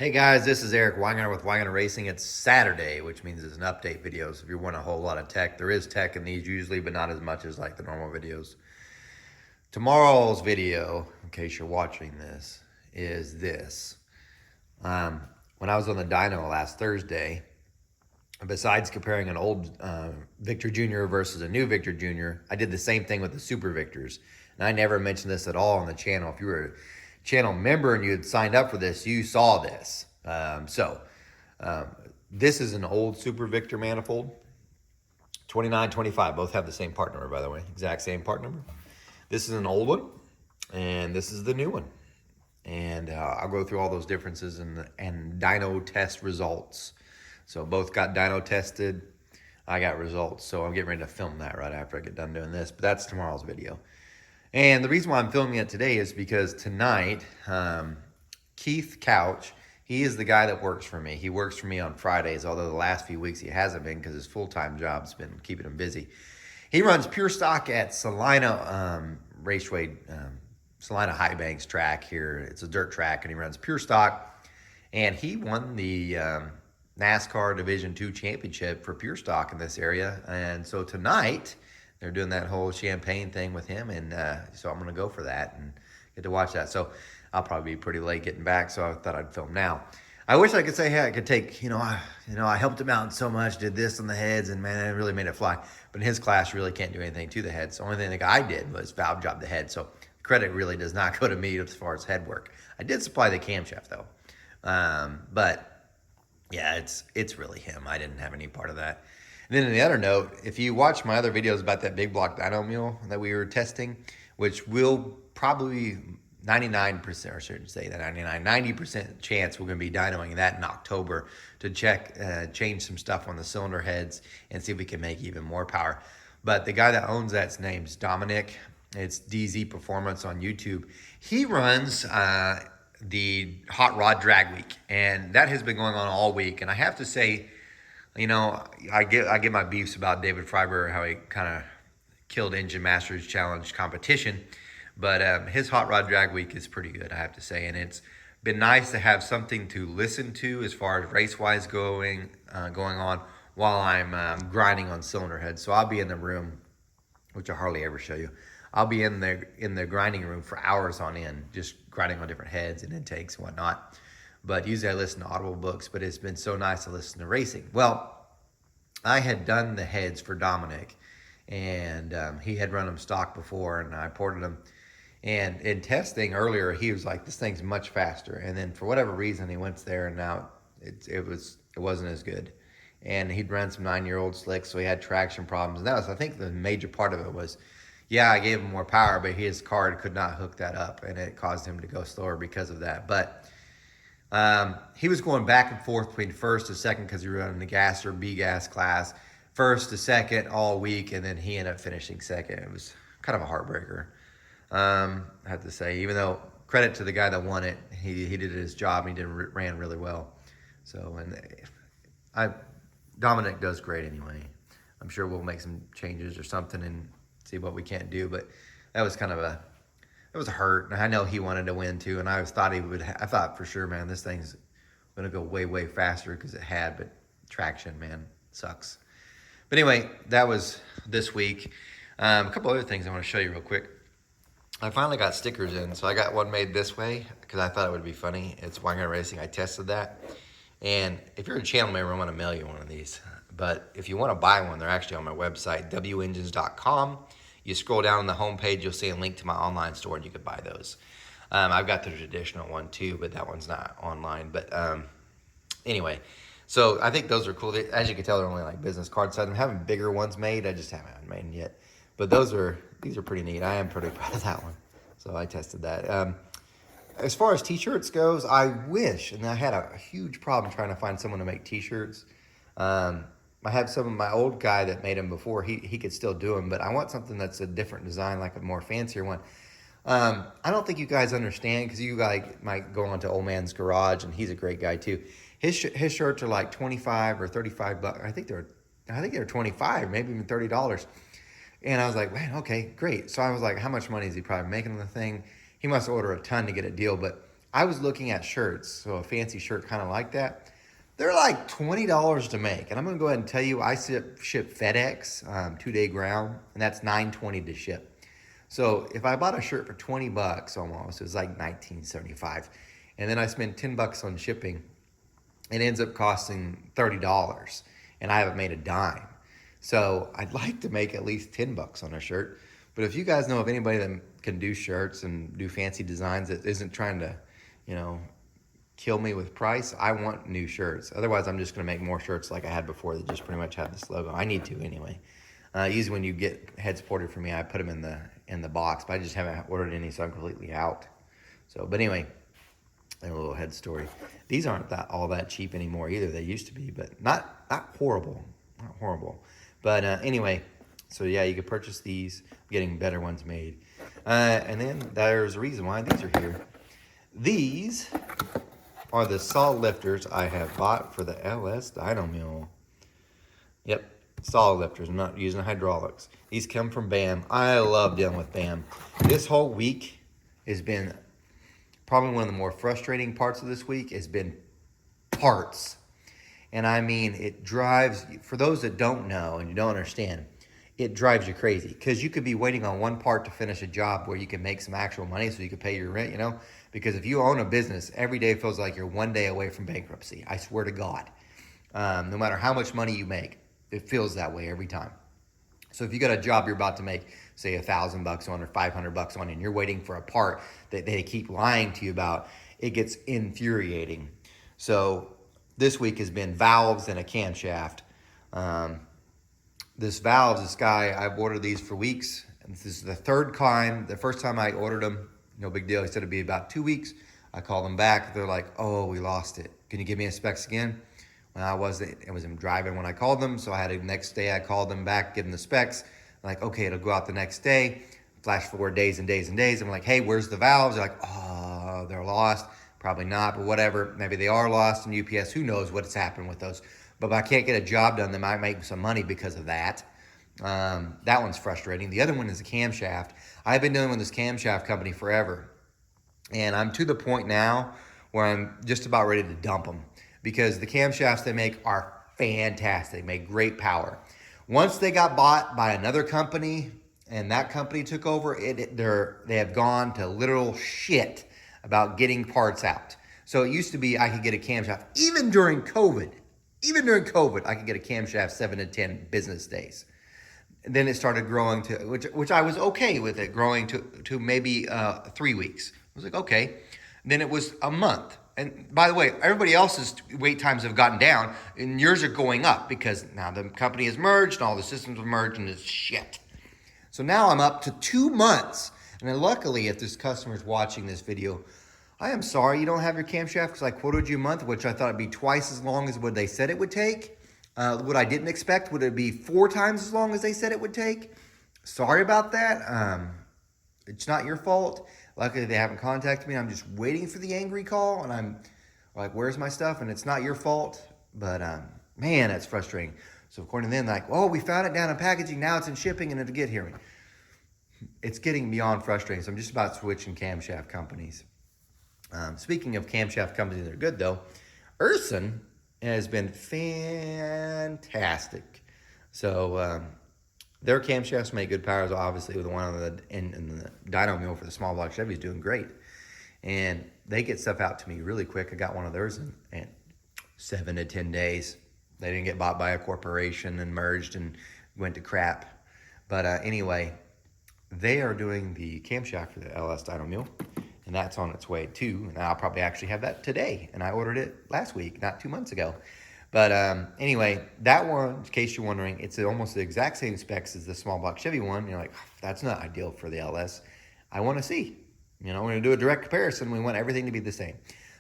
Hey guys, this is Eric Weingart with Weingart Racing. It's Saturday, which means it's an update video. So if you want a whole lot of tech, there is tech in these usually, but not as much as like the normal videos. Tomorrow's video, in case you're watching this, is this. When I was on the dyno last Thursday, besides comparing an old Victor Jr. versus a new Victor Jr., I did the same thing with the Super Victors. And I never mentioned this at all on the channel. If you were a channel member and you had signed up for this, you saw this. This is an old Super Victor manifold, 2925. Both have the same part number, by the way, exact same part number. This is an old one, and this is the new one. And I'll go through all those differences and dyno test results. So both got dyno tested. I got results. So I'm getting ready to film that right after I get done doing this. But that's tomorrow's video. And the reason why I'm filming it today is because tonight, Keith Couch, he is the guy that works for me. He works for me on Fridays, although the last few weeks he hasn't been because his full-time job's been keeping him busy. He runs pure stock at Salina Raceway, Salina High Banks track here. It's a dirt track, and he runs pure stock. And he won the NASCAR Division II championship for pure stock in this area. And so tonight, they're doing that whole champagne thing with him, and so I'm going to go for that and get to watch that. So I'll probably be pretty late getting back, so I thought I'd film now. I wish I could say, hey, I could take, I helped him out so much, did this on the heads, and man, it really made it fly. But in his class, you really can't do anything to the heads. The only thing that I did was valve job the head, so credit really does not go to me as far as head work. I did supply the camshaft, though. But yeah, it's really him. I didn't have any part of that. And then on the other note, if you watch my other videos about that big block dyno mule that we were testing, which will probably 99%, or I shouldn't say that 90% chance we're going to be dynoing that in October to change some stuff on the cylinder heads and see if we can make even more power. But the guy that owns that's name's Dominic. It's DZ Performance on YouTube. He runs the Hot Rod Drag Week, and that has been going on all week. And I have to say, I get my beefs about David Freiberger, how he kind of killed Engine Masters Challenge competition, but his Hot Rod Drag Week is pretty good, I have to say, and it's been nice to have something to listen to as far as race-wise going on while I'm grinding on cylinder heads. So I'll be in the room, which I hardly ever show you. I'll be in the grinding room for hours on end, just grinding on different heads and intakes and whatnot. But usually I listen to Audible books, but it's been so nice to listen to racing. Well, I had done the heads for Dominic, and he had run them stock before, and I ported them. And in testing earlier, he was like, this thing's much faster. And then for whatever reason, he went there, and now it wasn't as good. And he'd run some 9-year-old slicks, so he had traction problems. And that was, I think, the major part of it was, yeah, I gave him more power, but his card could not hook that up, and it caused him to go slower because of that. But he was going back and forth between first to second because he was running the gas or B gas class, first to second all week, and then he ended up finishing second. It was kind of a heartbreaker, I have to say. Even though credit to the guy that won it, he did his job. And he ran really well. So Dominic does great anyway. I'm sure we'll make some changes or something and see what we can't do. But that was kind of it was a hurt. And I know he wanted to win too, and I thought he would. I thought for sure, man, this thing's gonna go way, way faster because it had, but traction, man, sucks. But anyway, that was this week. A couple other things I want to show you real quick. I finally got stickers in, so I got one made this way because I thought it would be funny. It's Weingart Racing. I tested that, and if you're a channel member, I want to mail you one of these. But if you want to buy one, they're actually on my website, wengines.com. You scroll down on the homepage, you'll see a link to my online store, and you can buy those. I've got the traditional one too, but that one's not online. But anyway, so I think those are cool. As you can tell, they're only like business card size. I'm having bigger ones made. I just haven't made them yet. But these are pretty neat. I am pretty proud of that one. So I tested that. As far as t-shirts goes, I wish, and I had a huge problem trying to find someone to make t-shirts. I have some of my old guy that made them before. He could still do them, but I want something that's a different design, like a more fancier one. I don't think you guys understand because you guys might go onto Old Man's Garage, and he's a great guy too. His shirts are like 25 or 35 bucks. I think they're 25, maybe even $30. And I was like, man, okay, great. So I was like, how much money is he probably making on the thing? He must order a ton to get a deal, but I was looking at shirts, so a fancy shirt kind of like that. They're like $20 to make. And I'm going to go ahead and tell you, I ship FedEx, 2-day ground, and that's $9.20 to ship. So if I bought a shirt for 20 bucks almost, it was like $19.75. And then I spent 10 bucks on shipping, it ends up costing $30, and I haven't made a dime. So I'd like to make at least 10 bucks on a shirt. But if you guys know of anybody that can do shirts and do fancy designs that isn't trying to, you know, kill me with price, I want new shirts. Otherwise, I'm just going to make more shirts like I had before that just pretty much have this logo. I need to anyway. Usually when you get heads ported for me, I put them in the box, but I just haven't ordered any, so I'm completely out. So, but anyway, a little head story. These aren't all that cheap anymore either. They used to be, but not horrible, not horrible. But anyway, so yeah, you could purchase these. I'm getting better ones made, and then there's a reason why these are here. These are the solid lifters I have bought for the LS Dyno Mule. Yep, solid lifters. I'm not using hydraulics. These come from BAM. I love dealing with BAM. This whole week has been probably one of the more frustrating parts of this week has been parts. And I mean, it drives, for those that don't know and you don't understand, it drives you crazy because you could be waiting on one part to finish a job where you can make some actual money so you can pay your rent, you know? Because if you own a business, every day feels like you're one day away from bankruptcy. I swear to God. No matter how much money you make, it feels that way every time. So if you got a job you're about to make, say $1,000 on or $500 on, and you're waiting for a part that they keep lying to you about, it gets infuriating. So this week has been valves and a camshaft. This guy, I've ordered these for weeks. And this is the third time. The first time I ordered them, no big deal. He said it'd be about 2 weeks. I called them back. They're like, oh, we lost it. Can you give me a specs again? When I was driving when I called them. So I had the next day I called them back, give them the specs. Like, okay, it'll go out the next day. Flash forward days and days and days. I'm like, hey, where's the valves? They're like, oh, they're lost. Probably not, but whatever. Maybe they are lost in UPS. Who knows what's happened with those? But if I can't get a job done, they might make some money because of that. That one's frustrating. The other one is a camshaft. I've been dealing with this camshaft company forever. And I'm to the point now where I'm just about ready to dump them because the camshafts they make are fantastic. They make great power. Once they got bought by another company and that company took over, they have gone to literal shit about getting parts out. So it used to be I could get a camshaft, even during COVID, I could get a camshaft 7 to 10 business days. And then it started growing to, which I was okay with it, growing to maybe 3 weeks. I was like, okay. Then it was a month. And by the way, everybody else's wait times have gotten down, and yours are going up because now the company has merged, and all the systems have merged, and it's shit. So now I'm up to 2 months. And then luckily, if this customer is watching this video, I am sorry you don't have your camshaft because I quoted you a month, which I thought it'd be twice as long as what they said it would take. What I didn't expect, would it be 4 times as long as they said it would take? Sorry about that. It's not your fault. Luckily, they haven't contacted me. I'm just waiting for the angry call, and I'm like, where's my stuff? And it's not your fault. But, man, that's frustrating. So according to them, like, oh, we found it down in packaging. Now it's in shipping, and it'll get here. It's getting beyond frustrating. So I'm just about switching camshaft companies. Speaking of camshaft companies that are good, though, Urson has been fantastic. So their camshafts make good powers. Obviously, with the one in the dyno mule for the small block Chevy is doing great. And they get stuff out to me really quick. I got one of theirs in 7 to 10 days. They didn't get bought by a corporation and merged and went to crap. But anyway, they are doing the camshaft for the LS dyno mule. And that's on its way too. And I'll probably actually have that today. And I ordered it last week, not 2 months ago. But anyway, that one, in case you're wondering, it's almost the exact same specs as the small block Chevy one. You're like, that's not ideal for the LS. I want to see. You know, we're going to do a direct comparison. We want everything to be the same.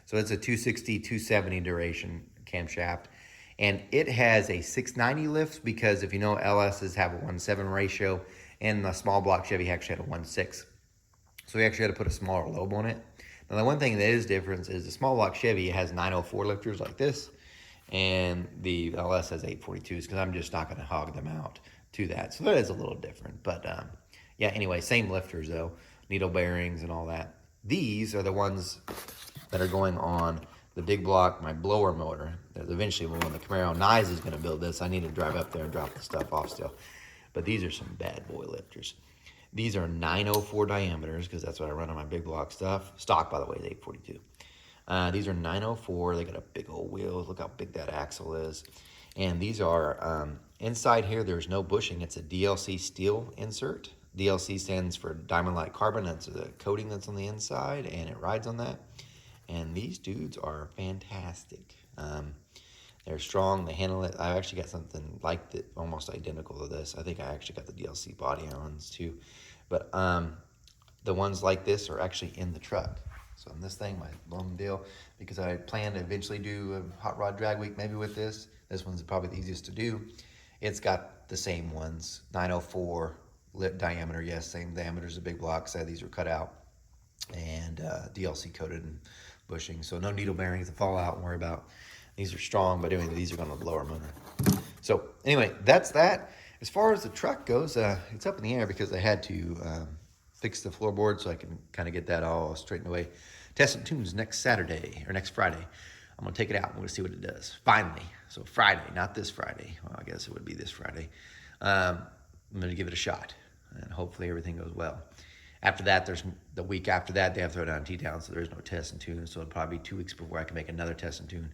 So it's a 260, 270 duration camshaft. And it has a 690 lift because if you know, LSs have a 1:7 ratio. And the small block Chevy actually had a 1:6. So we actually had to put a smaller lobe on it. Now, the one thing that is different is the small block Chevy has 904 lifters like this, and the LS has 842s because I'm just not going to hog them out to that. So that is a little different. But yeah, anyway, same lifters though, needle bearings and all that. These are the ones that are going on the big block, my blower motor. Eventually, when the Camaro Nyes is going to build this, I need to drive up there and drop the stuff off still. But these are some bad boy lifters. These are 904 diameters, because that's what I run on my big block stuff. Stock, by the way, is 842. These are 904. They got a big old wheel. Look how big that axle is. And these are, inside here, there's no bushing. It's a DLC steel insert. DLC stands for Diamond Light Carbon. That's the coating that's on the inside, and it rides on that. And these dudes are fantastic. They're strong. They handle it. I've actually got something like that, almost identical to this. I think I actually got the DLC body ones too. But the ones like this are actually in the truck. So in this thing, my long deal, because I plan to eventually do a hot rod drag week maybe with this. This one's probably the easiest to do. It's got the same ones, 904 lip diameter. Yes, same diameter as the big blocks. These are cut out and DLC coated and bushing. So no needle bearings to fall out and worry about. These are strong, but anyway, these are going to blow our motor. So anyway, that's that. As far as the truck goes, it's up in the air because I had to fix the floorboard so I can kind of get that all straightened away. Test and tunes next Saturday or next Friday. I'm going to take it out and we're going to see what it does. Finally. So Friday, not this Friday. Well, I guess it would be this Friday. I'm going to give it a shot and hopefully everything goes well. After that, there's the week after that, they have to throw down T-Town, so there's no test and tune. So it'll probably be 2 weeks before I can make another test and tune,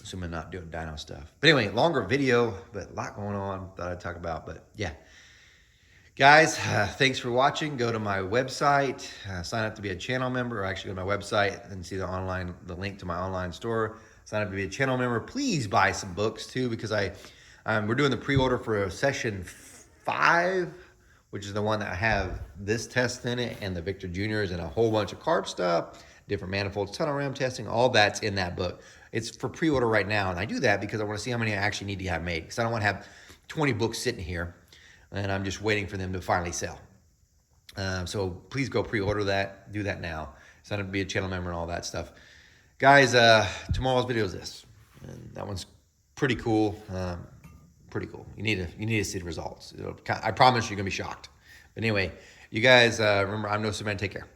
assuming I'm not doing dyno stuff. But anyway, longer video, but a lot going on that I'd talk about. But yeah, guys, thanks for watching. Go to my website, sign up to be a channel member, or actually go to my website and see the link to my online store. Sign up to be a channel member. Please buy some books too, because we're doing the pre-order for session 5, which is the one that have this test in it and the Victor Juniors and a whole bunch of carb stuff, different manifolds, tunnel ram testing, all that's in that book. It's for pre-order right now, and I do that because I want to see how many I actually need to have made, because I don't want to have 20 books sitting here and I'm just waiting for them to finally sell. So please go pre-order that. Do that now. Sign up to be a channel member and all that stuff. Guys, tomorrow's video is this. And that one's pretty cool. Pretty cool. You need to see the results. I promise you're going to be shocked. But anyway, you guys, remember, I'm No Superman. Take care.